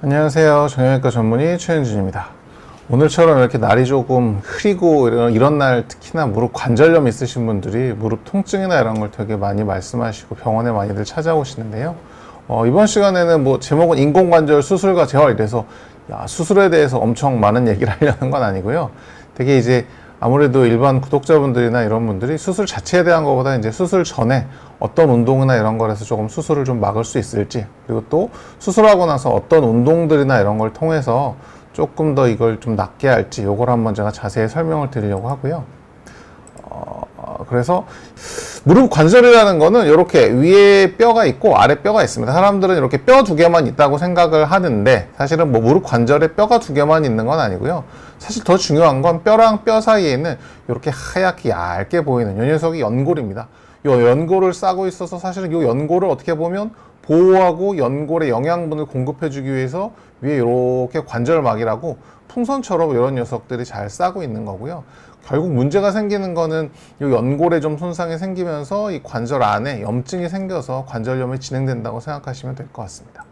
안녕하세요. 정형외과 전문의 최현준입니다. 오늘처럼 이렇게 날이 조금 흐리고 이런 날 특히나 무릎 관절염 있으신 분들이 무릎 통증이나 이런 걸 되게 많이 말씀하시고 병원에 많이들 찾아오시는데요. 이번 시간에는 뭐 제목은 인공관절 수술과 재활 이래서 수술에 대해서 엄청 많은 얘기를 하려는 건 아니고요. 되게 이제 아무래도 일반 구독자분들이나 이런 분들이 수술 자체에 대한 것보다 이제 수술 전에 어떤 운동이나 이런 거라서 조금 수술을 좀 막을 수 있을지, 그리고 또 수술하고 나서 어떤 운동들이나 이런 걸 통해서 조금 더 이걸 좀 낫게 할지, 요걸 한번 제가 자세히 설명을 드리려고 하고요. 그래서 무릎 관절이라는 거는 이렇게 위에 뼈가 있고 아래 뼈가 있습니다. 사람들은 이렇게 뼈 두 개만 있다고 생각을 하는데, 사실은 뭐 무릎 관절에 뼈가 두 개만 있는 건 아니고요. 사실 더 중요한 건 뼈랑 뼈 사이에는 이렇게 하얗게 얇게 보이는 이 녀석이 연골입니다. 이 연골을 싸고 있어서 사실은 이 연골을 어떻게 보면 보호하고 연골에 영양분을 공급해주기 위해서 위에 이렇게 관절막이라고 풍선처럼 이런 녀석들이 잘 싸고 있는 거고요. 결국 문제가 생기는 거는 이 연골에 좀 손상이 생기면서 이 관절 안에 염증이 생겨서 관절염이 진행된다고 생각하시면 될 것 같습니다.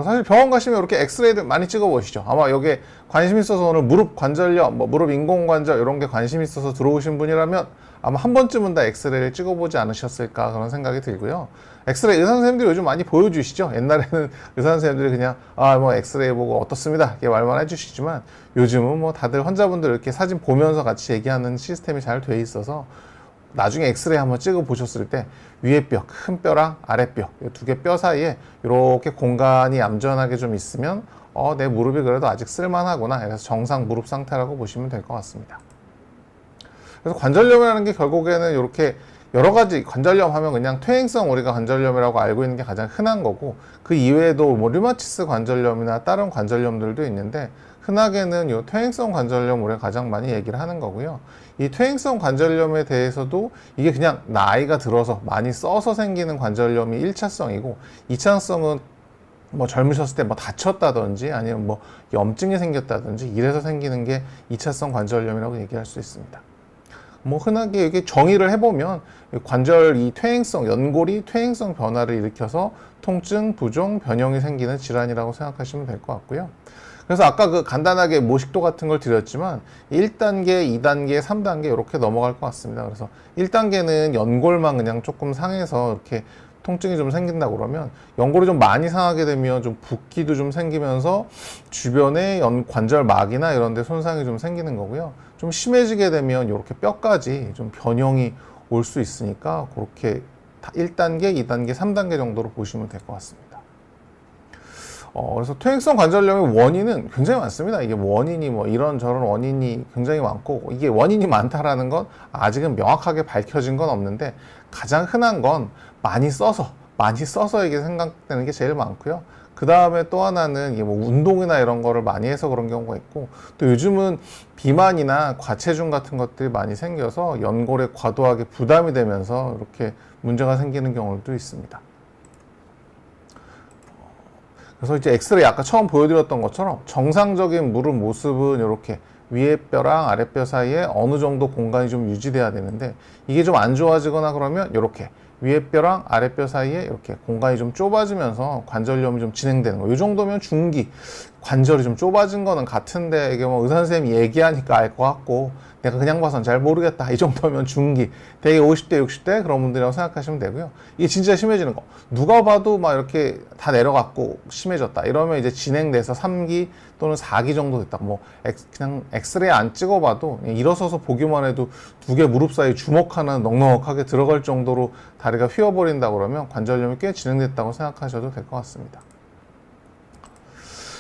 사실 병원 가시면 이렇게 엑스레이들 많이 찍어 보시죠. 아마 여기에 관심 있어서 오늘 무릎 관절염, 무릎 인공관절 이런 게 관심 있어서 들어오신 분이라면 아마 한 번쯤은 다 엑스레이를 찍어보지 않으셨을까 그런 생각이 들고요. 엑스레이 의사 선생님들이 요즘 많이 보여주시죠. 옛날에는 의사 선생님들이 그냥 뭐 엑스레이 보고 어떻습니다 이렇게 말만 해주시지만, 요즘은 뭐 다들 환자분들 이렇게 사진 보면서 같이 얘기하는 시스템이 잘 돼 있어서 나중에 엑스레이 한번 찍어 보셨을 때 위에 뼈, 큰 뼈랑 아래 뼈, 두 개 뼈 사이에 이렇게 공간이 얌전하게 좀 있으면 내 무릎이 그래도 아직 쓸만하구나, 그래서 정상 무릎 상태라고 보시면 될 것 같습니다. 그래서 관절염이라는 게 결국에는 이렇게 여러 가지, 관절염 하면 그냥 퇴행성 우리가 관절염이라고 알고 있는 게 가장 흔한 거고, 그 이외에도 뭐 류마티스 관절염이나 다른 관절염들도 있는데, 흔하게는 이 퇴행성 관절염 우리가 가장 많이 얘기를 하는 거고요. 이 퇴행성 관절염에 대해서도 이게 그냥 나이가 들어서 많이 써서 생기는 관절염이 1차성이고, 2차성은 뭐 젊으셨을 때 뭐 다쳤다든지 아니면 뭐 염증이 생겼다든지 이래서 생기는 게 2차성 관절염이라고 얘기할 수 있습니다. 뭐 흔하게 이게 정의를 해보면 관절 이 퇴행성, 연골이 퇴행성 변화를 일으켜서 통증, 부종, 변형이 생기는 질환이라고 생각하시면 될 것 같고요. 그래서 아까 그 간단하게 모식도 같은 걸 드렸지만 1단계, 2단계, 3단계 이렇게 넘어갈 것 같습니다. 그래서 1단계는 연골만 그냥 조금 상해서 이렇게 통증이 좀 생긴다고 그러면, 연골이 좀 많이 상하게 되면 좀 붓기도 좀 생기면서 주변에 관절막이나 이런 데 손상이 좀 생기는 거고요. 좀 심해지게 되면 이렇게 뼈까지 좀 변형이 올 수 있으니까 그렇게 1단계, 2단계, 3단계 정도로 보시면 될 것 같습니다. 그래서 퇴행성 관절염의 원인은 굉장히 많습니다. 이게 원인이 뭐 이런저런 원인이 굉장히 많고, 이게 원인이 많다라는 건 아직은 명확하게 밝혀진 건 없는데, 가장 흔한 건 많이 써서 이게 생각되는 게 제일 많고요. 그 다음에 또 하나는 이게 뭐 운동이나 이런 거를 많이 해서 그런 경우가 있고, 또 요즘은 비만이나 과체중 같은 것들이 많이 생겨서 연골에 과도하게 부담이 되면서 이렇게 문제가 생기는 경우도 있습니다. 그래서 이제 엑스레이 아까 처음 보여드렸던 것처럼 정상적인 무릎 모습은 이렇게 위에 뼈랑 아래 뼈 사이에 어느 정도 공간이 좀 유지돼야 되는데, 이게 좀 안 좋아지거나 그러면 이렇게 위에 뼈랑 아래 뼈 사이에 이렇게 공간이 좀 좁아지면서 관절염이 좀 진행되는 거예요. 이 정도면 중기, 관절이 좀 좁아진 거는 같은데, 이게 뭐 의사 선생님이 얘기하니까 알 것 같고 내가 그냥 봐선 잘 모르겠다, 이 정도면 중기, 되게 50대 60대 그런 분들이라고 생각하시면 되고요. 이게 진짜 심해지는 거, 누가 봐도 막 이렇게 다 내려갔고 심해졌다 이러면 이제 진행돼서 3기 또는 4기 정도 됐다, 뭐 그냥 엑스레이 안 찍어봐도 일어서서 보기만 해도 두 개 무릎 사이 주먹 하나 넉넉하게 들어갈 정도로 다리가 휘어버린다 그러면 관절염이 꽤 진행됐다고 생각하셔도 될 것 같습니다.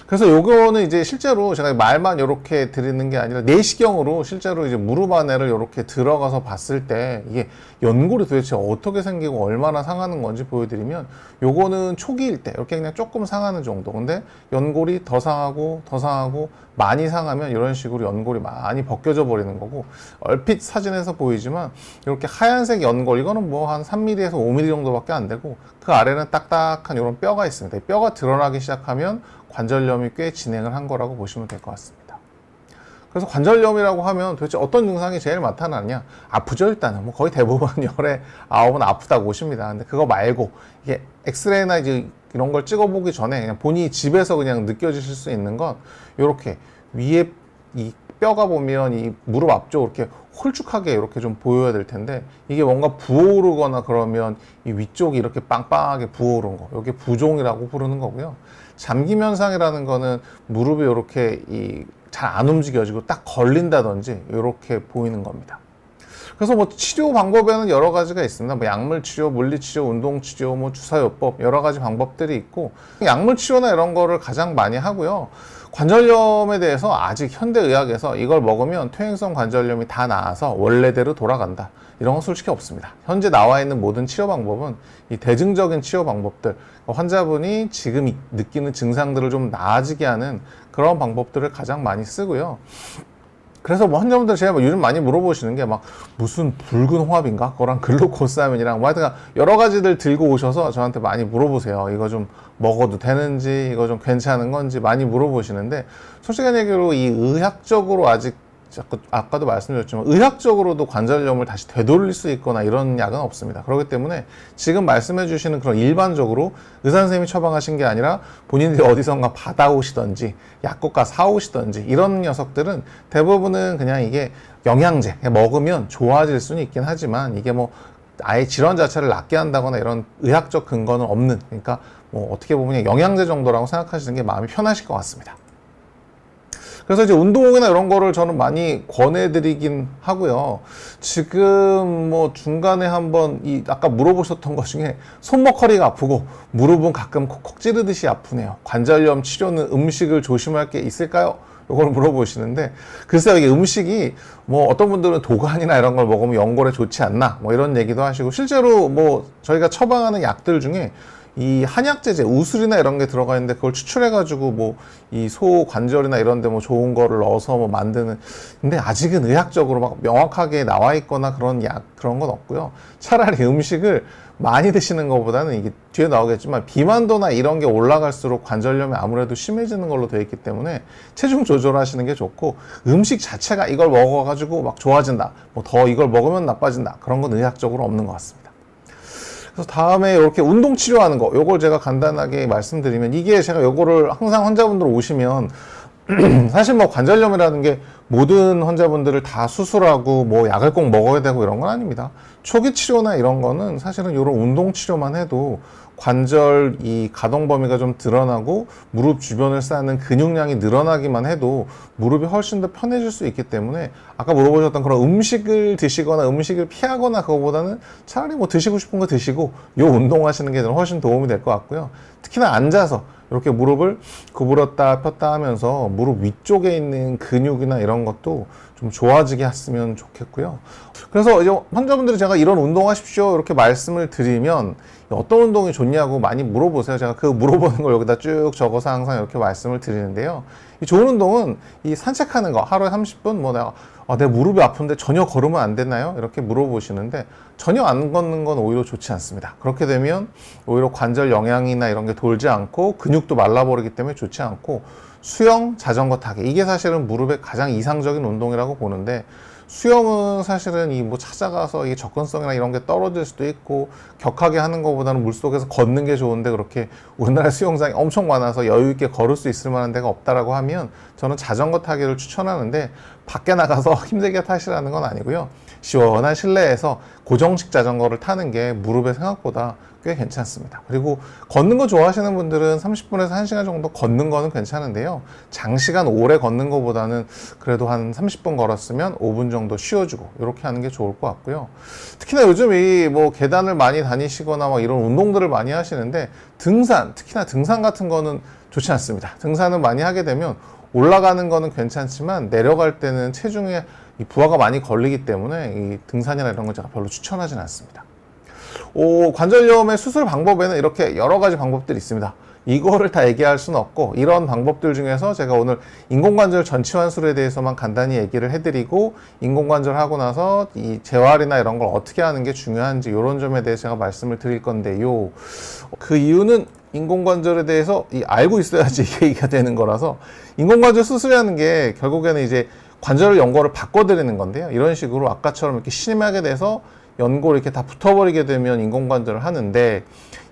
그래서 요거는 이제 실제로 제가 말만 이렇게 드리는 게 아니라 내시경으로 실제로 이제 무릎 안에를 이렇게 들어가서 봤을 때 이게 연골이 도대체 어떻게 생기고 얼마나 상하는 건지 보여드리면, 요거는 초기일 때 이렇게 그냥 조금 상하는 정도. 근데 연골이 더 상하고 많이 상하면 이런 식으로 연골이 많이 벗겨져 버리는 거고, 얼핏 사진에서 보이지만 이렇게 하얀색 연골, 이거는 뭐 한 3mm에서 5mm 정도밖에 안 되고, 그 아래는 딱딱한 이런 뼈가 있습니다. 이 뼈가 드러나기 시작하면 관절염이 꽤 진행을 한 거라고 보시면 될 것 같습니다. 그래서 관절염이라고 하면 도대체 어떤 증상이 제일 나타나냐? 아프죠, 일단은. 뭐 거의 대부분 열의 9은 아프다고 보십니다. 근데 그거 말고 이게 엑스레이나 이제 이런 걸 찍어보기 전에 그냥 본인이 집에서 그냥 느껴지실 수 있는 건 이렇게 위에 이 뼈가 보면 이 무릎 앞쪽 이렇게 홀쭉하게 이렇게 좀 보여야 될 텐데 이게 뭔가 부어오르거나 그러면 이 위쪽이 이렇게 빵빵하게 부어오른 거, 이게 부종이라고 부르는 거고요. 잠김 현상이라는 거는 무릎이 이렇게 잘 안 움직여지고 딱 걸린다든지 이렇게 보이는 겁니다. 그래서 뭐 치료 방법에는 여러 가지가 있습니다. 뭐 약물 치료, 물리 치료, 운동 치료, 뭐 주사요법 여러 가지 방법들이 있고 약물 치료나 이런 거를 가장 많이 하고요. 관절염에 대해서 아직 현대의학에서 이걸 먹으면 퇴행성 관절염이 다 나아서 원래대로 돌아간다. 이런 건 솔직히 없습니다. 현재 나와 있는 모든 치료 방법은 이 대증적인 치료 방법들, 환자분이 지금 느끼는 증상들을 좀 나아지게 하는 그런 방법들을 가장 많이 쓰고요. 그래서 뭐 환자분들 제가 요즘 많이 물어보시는 게 막 무슨 붉은 홍합인가? 그거랑 글루코사민이랑 뭐 하여튼 여러 가지들 들고 오셔서 저한테 많이 물어보세요. 이거 좀 먹어도 되는지, 이거 좀 괜찮은 건지 많이 물어보시는데 솔직한 얘기로 이 의학적으로 아직 아까도 말씀드렸지만 의학적으로도 관절염을 다시 되돌릴 수 있거나 이런 약은 없습니다. 그렇기 때문에 지금 말씀해 주시는 그런 일반적으로 의사 선생님이 처방하신 게 아니라 본인들이 어디선가 받아오시던지 약국 가 사오시던지 이런 녀석들은 대부분은 그냥 이게 영양제 먹으면 좋아질 수는 있긴 하지만 이게 뭐 아예 질환 자체를 낫게 한다거나 이런 의학적 근거는 없는, 그러니까 뭐 어떻게 보면 영양제 정도라고 생각하시는 게 마음이 편하실 것 같습니다. 그래서 이제 운동이나 이런 거를 저는 많이 권해드리긴 하고요. 지금 뭐 중간에 한번 아까 물어보셨던 것 중에 손목 허리가 아프고 무릎은 가끔 콕콕 찌르듯이 아프네요. 관절염 치료는 음식을 조심할 게 있을까요? 이걸 물어보시는데 글쎄요, 이게 음식이 뭐 어떤 분들은 도간이나 이런 걸 먹으면 연골에 좋지 않나 뭐 이런 얘기도 하시고 실제로 뭐 저희가 처방하는 약들 중에 이 한약재제, 우술이나 이런 게 들어가 있는데 그걸 추출해가지고 뭐 이 소 관절이나 이런 데 뭐 좋은 거를 넣어서 뭐 만드는, 근데 아직은 의학적으로 막 명확하게 나와 있거나 그런 그런 건 없고요. 차라리 음식을 많이 드시는 것보다는 이게 뒤에 나오겠지만 비만도나 이런 게 올라갈수록 관절염이 아무래도 심해지는 걸로 되어 있기 때문에 체중 조절하시는 게 좋고 음식 자체가 이걸 먹어가지고 막 좋아진다, 뭐 더 이걸 먹으면 나빠진다, 그런 건 의학적으로 없는 것 같습니다. 그래서 다음에 이렇게 운동 치료하는 거, 요걸 제가 간단하게 말씀드리면 이게 제가 요거를 항상 환자분들 오시면 사실 뭐 관절염이라는 게 모든 환자분들을 다 수술하고 뭐 약을 꼭 먹어야 되고 이런 건 아닙니다. 초기 치료나 이런 거는 사실은 이런 운동 치료만 해도 관절 이 가동 범위가 좀 드러나고 무릎 주변을 쌓는 근육량이 늘어나기만 해도 무릎이 훨씬 더 편해질 수 있기 때문에 아까 물어보셨던 그런 음식을 드시거나 음식을 피하거나 그거보다는 차라리 뭐 드시고 싶은 거 드시고 요 운동하시는 게 훨씬 도움이 될 것 같고요. 특히나 앉아서 이렇게 무릎을 구부렸다 폈다 하면서 무릎 위쪽에 있는 근육이나 이런 것도 좀 좋아지게 했으면 좋겠고요. 그래서 이제 환자분들이 제가 이런 운동 하십시오 이렇게 말씀을 드리면 어떤 운동이 좋냐고 많이 물어보세요. 제가 그 물어보는 걸 여기다 쭉 적어서 항상 이렇게 말씀을 드리는데요. 이 좋은 운동은 이 산책하는 거, 하루에 30분 뭐 내 무릎이 아픈데 전혀 걸으면 안 되나요? 이렇게 물어보시는데 전혀 안 걷는 건 오히려 좋지 않습니다. 그렇게 되면 오히려 관절 영양이나 이런 게 돌지 않고 근육도 말라버리기 때문에 좋지 않고 수영, 자전거 타기, 이게 사실은 무릎의 가장 이상적인 운동이라고 보는데 수영은 사실은 이 뭐 찾아가서 이 접근성이나 이런 게 떨어질 수도 있고 격하게 하는 것보다는 물속에서 걷는 게 좋은데 그렇게 우리나라 수영장이 엄청 많아서 여유 있게 걸을 수 있을 만한 데가 없다라고 하면 저는 자전거 타기를 추천하는데 밖에 나가서 힘들게 타시라는 건 아니고요. 시원한 실내에서 고정식 자전거를 타는 게 무릎에 생각보다 꽤 괜찮습니다. 그리고 걷는 거 좋아하시는 분들은 30분에서 1시간 정도 걷는 거는 괜찮은데요. 장시간 오래 걷는 것보다는 그래도 한 30분 걸었으면 5분 정도 쉬어주고 이렇게 하는 게 좋을 것 같고요. 특히나 요즘 이 뭐 계단을 많이 다니시거나 막 이런 운동들을 많이 하시는데 등산, 특히나 등산 같은 거는 좋지 않습니다. 등산을 많이 하게 되면 올라가는 거는 괜찮지만 내려갈 때는 체중에 이 부하가 많이 걸리기 때문에 이 등산이나 이런 거 제가 별로 추천하진 않습니다. 관절염의 수술 방법에는 이렇게 여러 가지 방법들이 있습니다. 이거를 다 얘기할 수는 없고 이런 방법들 중에서 제가 오늘 인공관절 전치환술에 대해서만 간단히 얘기를 해드리고 인공관절 하고 나서 이 재활이나 이런 걸 어떻게 하는 게 중요한지 이런 점에 대해서 제가 말씀을 드릴 건데요. 그 이유는 인공관절에 대해서 알고 있어야지 얘기가 되는 거라서 인공관절 수술이라는 게 결국에는 이제 관절 연골을 바꿔드리는 건데요. 이런 식으로 아까처럼 이렇게 심하게 돼서 연골이 이렇게 다 붙어버리게 되면 인공관절을 하는데,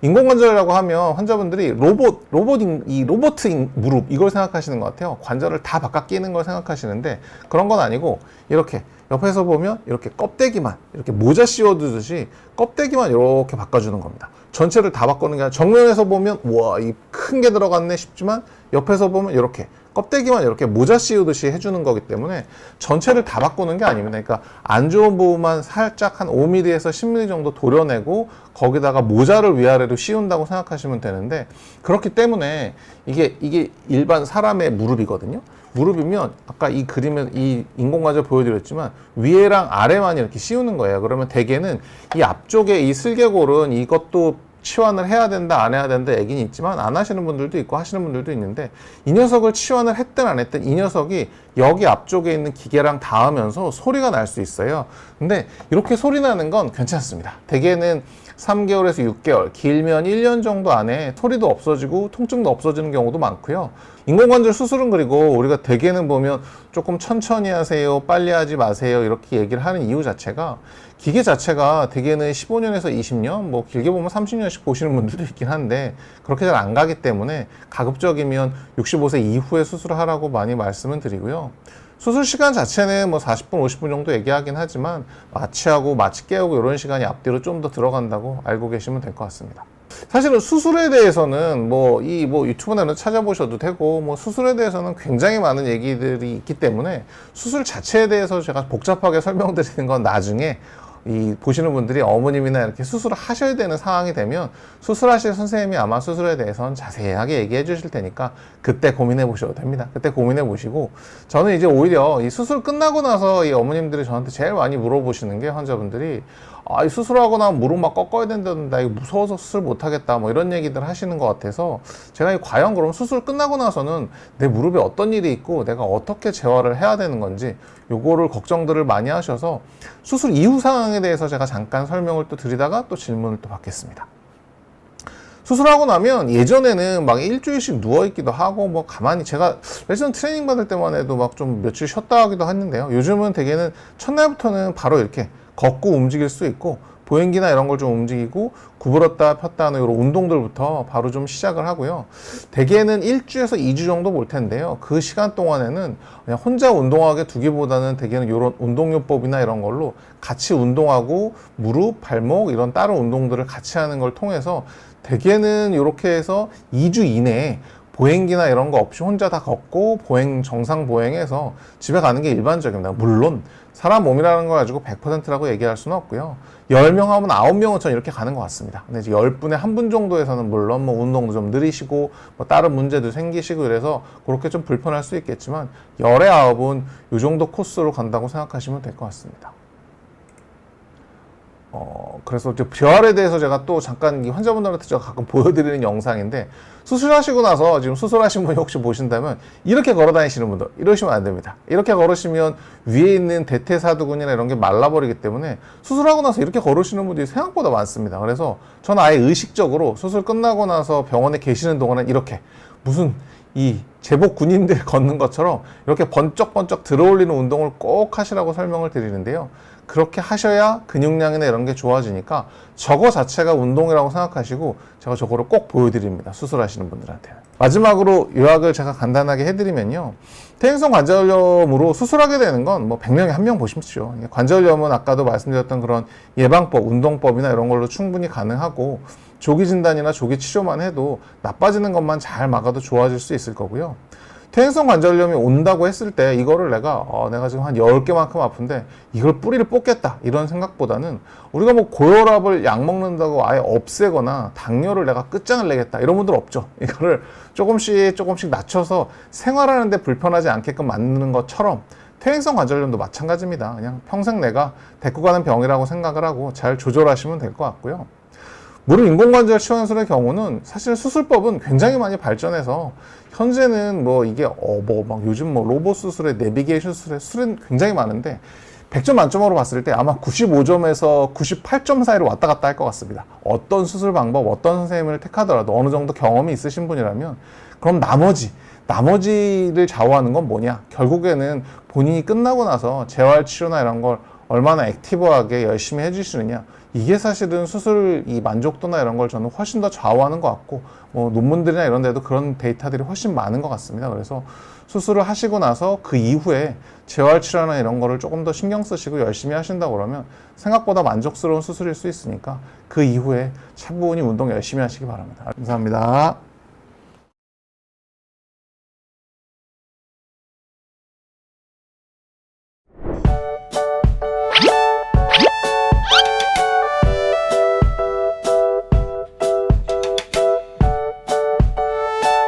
인공관절이라고 하면 환자분들이 로봇 무릎 이걸 생각하시는 것 같아요. 관절을 다 바꿔 끼는 걸 생각하시는데 그런 건 아니고, 이렇게 옆에서 보면 이렇게 껍데기만 이렇게 모자 씌워두듯이 껍데기만 이렇게 바꿔주는 겁니다. 전체를 다 바꾸는 게 아니라 정면에서 보면 와, 이 큰 게 들어갔네 싶지만 옆에서 보면 이렇게 껍데기만 이렇게 모자 씌우듯이 해주는 거기 때문에 전체를 다 바꾸는 게 아닙니다. 그러니까 안 좋은 부분만 살짝 한 5mm에서 10mm 정도 도려내고 거기다가 모자를 위아래로 씌운다고 생각하시면 되는데, 그렇기 때문에 이게 일반 사람의 무릎이거든요. 무릎이면 아까 이 그림에 이 인공관절 보여드렸지만 위에랑 아래만 이렇게 씌우는 거예요. 그러면 대개는 이 앞쪽에 이 슬개골은 이것도 치환을 해야 된다 안 해야 된다 얘기는 있지만 안 하시는 분들도 있고 하시는 분들도 있는데, 이 녀석을 치환을 했든 안 했든 이 녀석이 여기 앞쪽에 있는 기계랑 닿으면서 소리가 날 수 있어요. 근데 이렇게 소리 나는 건 괜찮습니다. 대개는 3개월에서 6개월, 길면 1년 정도 안에 소리도 없어지고 통증도 없어지는 경우도 많고요. 인공관절 수술은 그리고 우리가 대개는 보면 조금 천천히 하세요, 빨리 하지 마세요 이렇게 얘기를 하는 이유 자체가, 기계 자체가 대개는 15년에서 20년, 뭐 길게 보면 30년씩 보시는 분들도 있긴 한데 그렇게 잘 안 가기 때문에 가급적이면 65세 이후에 수술을 하라고 많이 말씀을 드리고요. 수술 시간 자체는 뭐 40분, 50분 정도 얘기하긴 하지만 마취하고 마취 깨우고 이런 시간이 앞뒤로 좀 더 들어간다고 알고 계시면 될 것 같습니다. 사실은 수술에 대해서는 뭐 유튜브나 찾아보셔도 되고, 뭐 수술에 대해서는 굉장히 많은 얘기들이 있기 때문에 수술 자체에 대해서 제가 복잡하게 설명드리는 건 나중에 이 보시는 분들이 어머님이나 이렇게 수술을 하셔야 되는 상황이 되면 수술하실 선생님이 아마 수술에 대해서는 자세하게 얘기해 주실 테니까 그때 고민해 보셔도 됩니다. 그때 고민해 보시고, 저는 이제 오히려 이 수술 끝나고 나서 이 어머님들이 저한테 제일 많이 물어보시는 게, 환자분들이 이 수술하고 나면 무릎 막 꺾어야 된다는데 이거 무서워서 수술 못 하겠다 뭐 이런 얘기들 하시는 것 같아서, 제가 과연 그럼 수술 끝나고 나서는 내 무릎에 어떤 일이 있고 내가 어떻게 재활을 해야 되는 건지 요거를 걱정들을 많이 하셔서 수술 이후 상황에 대해서 제가 잠깐 설명을 또 드리다가 또 질문을 또 받겠습니다. 수술하고 나면 예전에는 막 일주일씩 누워있기도 하고 뭐 가만히, 제가 레슨 트레이닝 받을 때만 해도 막 좀 며칠 쉬었다 하기도 했는데요. 요즘은 대개는 첫날부터는 바로 이렇게 걷고 움직일 수 있고, 보행기나 이런 걸 좀 움직이고 구부렀다 폈다 하는 이런 운동들부터 바로 좀 시작을 하고요. 대개는 1주에서 2주 정도 볼 텐데요. 그 시간 동안에는 그냥 혼자 운동하게 두기보다는 대개는 이런 운동요법이나 이런 걸로 같이 운동하고 무릎, 발목 이런 다른 운동들을 같이 하는 걸 통해서 대개는 이렇게 해서 2주 이내에 보행기나 이런 거 없이 혼자 다 걷고 정상 보행해서 집에 가는 게 일반적입니다. 물론 사람 몸이라는 거 가지고 100%라고 얘기할 수는 없고요. 10명 하면 9명은 전 이렇게 가는 것 같습니다. 근데 이제 10분에 1분 정도에서는 물론 뭐 운동도 좀 느리시고 뭐 다른 문제도 생기시고 이래서 그렇게 좀 불편할 수 있겠지만 10에 9은 이 정도 코스로 간다고 생각하시면 될 것 같습니다. 그래서 이제 재활에 대해서 제가 또 잠깐 이 환자분들한테 제가 가끔 보여드리는 영상인데, 수술하시고 나서 지금 수술하신 분이 혹시 보신다면 이렇게 걸어 다니시는 분들 이러시면 안 됩니다. 이렇게 걸으시면 위에 있는 대퇴사두근이나 이런 게 말라버리기 때문에 수술하고 나서 이렇게 걸으시는 분들이 생각보다 많습니다. 그래서 저는 아예 의식적으로 수술 끝나고 나서 병원에 계시는 동안은 이렇게 무슨 이 제복 군인들 걷는 것처럼 이렇게 번쩍번쩍 들어올리는 운동을 꼭 하시라고 설명을 드리는데요. 그렇게 하셔야 근육량이나 이런 게 좋아지니까 저거 자체가 운동이라고 생각하시고 제가 저거를 꼭 보여드립니다. 수술하시는 분들한테는. 마지막으로 요약을 제가 간단하게 해드리면요. 퇴행성 관절염으로 수술하게 되는 건 뭐 100명에 1명 보십시오. 관절염은 아까도 말씀드렸던 그런 예방법, 운동법이나 이런 걸로 충분히 가능하고, 조기 진단이나 조기 치료만 해도 나빠지는 것만 잘 막아도 좋아질 수 있을 거고요. 퇴행성 관절염이 온다고 했을 때 이거를 내가 지금 한 10개만큼 아픈데 이걸 뿌리를 뽑겠다 이런 생각보다는, 우리가 뭐 고혈압을 약 먹는다고 아예 없애거나 당뇨를 내가 끝장을 내겠다 이런 분들 없죠. 이거를 조금씩 낮춰서 생활하는데 불편하지 않게끔 만드는 것처럼 퇴행성 관절염도 마찬가지입니다. 그냥 평생 내가 데리고 가는 병이라고 생각을 하고 잘 조절하시면 될 것 같고요. 무릎 인공관절 치환술의 경우는 사실 수술법은 굉장히 많이 발전해서 현재는 뭐 이게 막 요즘 뭐 로봇 수술에 내비게이션 수술은 굉장히 많은데 100점 만점으로 봤을 때 아마 95점에서 98점 사이로 왔다 갔다 할 것 같습니다. 어떤 수술 방법, 어떤 선생님을 택하더라도 어느 정도 경험이 있으신 분이라면, 그럼 나머지를 좌우하는 건 뭐냐? 결국에는 본인이 끝나고 나서 재활 치료나 이런 걸 얼마나 액티브하게 열심히 해주시느냐, 이게 사실은 수술 이 만족도나 이런 걸 저는 훨씬 더 좌우하는 것 같고, 뭐 논문들이나 이런 데도 그런 데이터들이 훨씬 많은 것 같습니다. 그래서 수술을 하시고 나서 그 이후에 재활 치료나 이런 거를 조금 더 신경 쓰시고 열심히 하신다고 그러면 생각보다 만족스러운 수술일 수 있으니까 그 이후에 차분히 운동 열심히 하시기 바랍니다. 감사합니다.